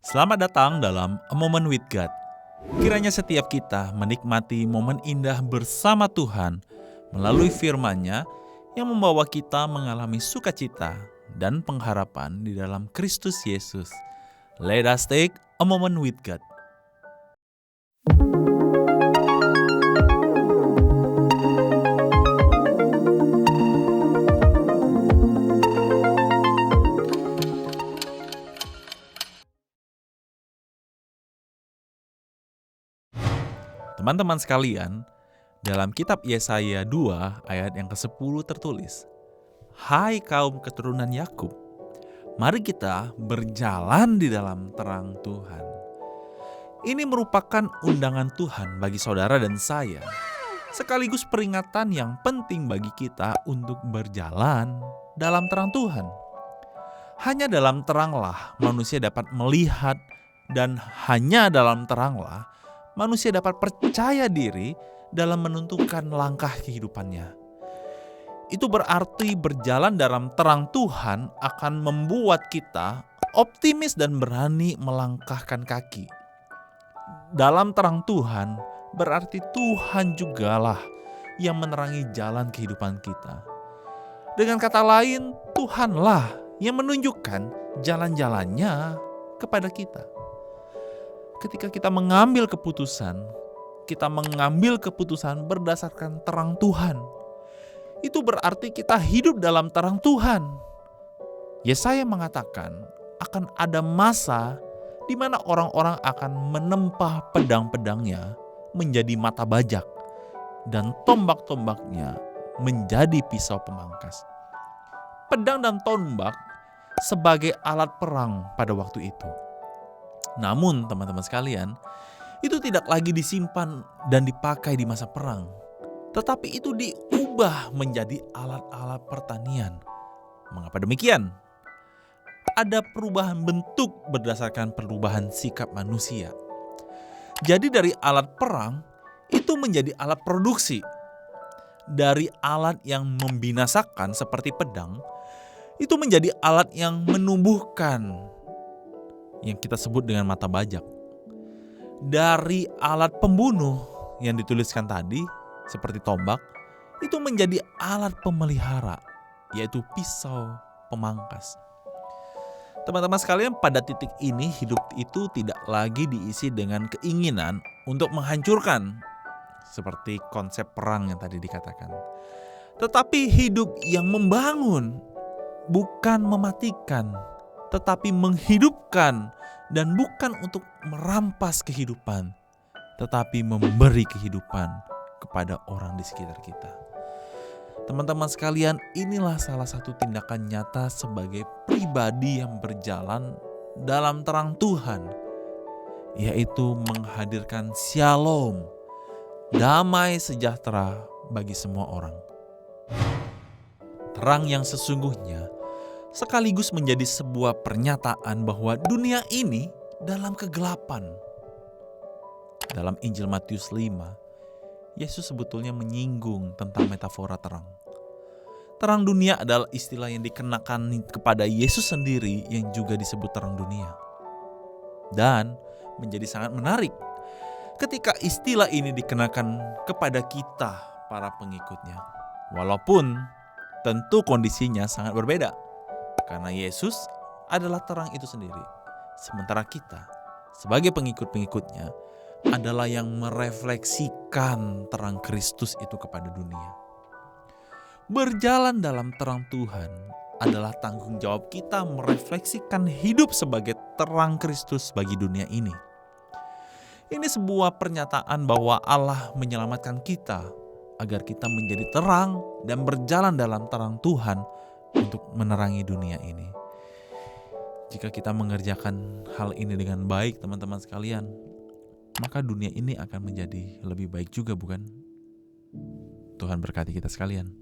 Selamat datang dalam A Moment with God. Kiranya setiap kita menikmati momen indah bersama Tuhan melalui firman-Nya yang membawa kita mengalami sukacita dan pengharapan di dalam Kristus Yesus. Let us take a moment with God. Teman-teman sekalian, dalam kitab Yesaya 2 ayat yang ke-10 tertulis, "Hai kaum keturunan Yakub, mari kita berjalan di dalam terang Tuhan." Ini merupakan undangan Tuhan bagi saudara dan saya, sekaligus peringatan yang penting bagi kita untuk berjalan dalam terang Tuhan. Hanya dalam teranglah manusia dapat melihat, dan hanya dalam teranglah manusia dapat percaya diri dalam menentukan langkah kehidupannya. Itu berarti berjalan dalam terang Tuhan akan membuat kita optimis dan berani melangkahkan kaki. Dalam terang Tuhan berarti Tuhan jugalah yang menerangi jalan kehidupan kita. Dengan kata lain, Tuhanlah yang menunjukkan jalan-jalannya kepada kita. Ketika kita mengambil keputusan berdasarkan terang Tuhan. Itu berarti kita hidup dalam terang Tuhan. Yesaya mengatakan akan ada masa di mana orang-orang akan menempah pedang-pedangnya menjadi mata bajak dan tombak-tombaknya menjadi pisau pemangkas. Pedang dan tombak sebagai alat perang pada waktu itu. Namun teman-teman sekalian, itu tidak lagi disimpan dan dipakai di masa perang, tetapi itu diubah menjadi alat-alat pertanian. Mengapa demikian? Ada perubahan bentuk berdasarkan perubahan sikap manusia. Jadi dari alat perang itu menjadi alat produksi. Dari alat yang membinasakan seperti pedang, itu menjadi alat yang menumbuhkan, yang kita sebut dengan mata bajak. Dari alat pembunuh yang dituliskan tadi, seperti tombak, itu menjadi alat pemelihara, yaitu pisau pemangkas. Teman-teman sekalian, pada titik ini hidup itu tidak lagi diisi dengan keinginan untuk menghancurkan, seperti konsep perang yang tadi dikatakan. Tetapi hidup yang membangun, bukan mematikan, tetapi menghidupkan, dan bukan untuk merampas kehidupan, tetapi memberi kehidupan kepada orang di sekitar kita. Teman-teman sekalian, inilah salah satu tindakan nyata sebagai pribadi yang berjalan dalam terang Tuhan, yaitu menghadirkan shalom, damai sejahtera bagi semua orang. Terang yang sesungguhnya sekaligus menjadi sebuah pernyataan bahwa dunia ini dalam kegelapan. Dalam Injil Matius 5, Yesus sebetulnya menyinggung tentang metafora terang. Terang dunia adalah istilah yang dikenakan kepada Yesus sendiri yang juga disebut terang dunia. Dan menjadi sangat menarik ketika istilah ini dikenakan kepada kita, para pengikutnya. Walaupun tentu kondisinya sangat berbeda. Karena Yesus adalah terang itu sendiri. Sementara kita sebagai pengikut-pengikutnya adalah yang merefleksikan terang Kristus itu kepada dunia. Berjalan dalam terang Tuhan adalah tanggung jawab kita merefleksikan hidup sebagai terang Kristus bagi dunia ini. Ini sebuah pernyataan bahwa Allah menyelamatkan kita agar kita menjadi terang dan berjalan dalam terang Tuhan untuk menerangi dunia ini. Jika kita mengerjakan hal ini dengan baik, teman-teman sekalian, maka dunia ini akan menjadi lebih baik juga, bukan? Tuhan berkati kita sekalian.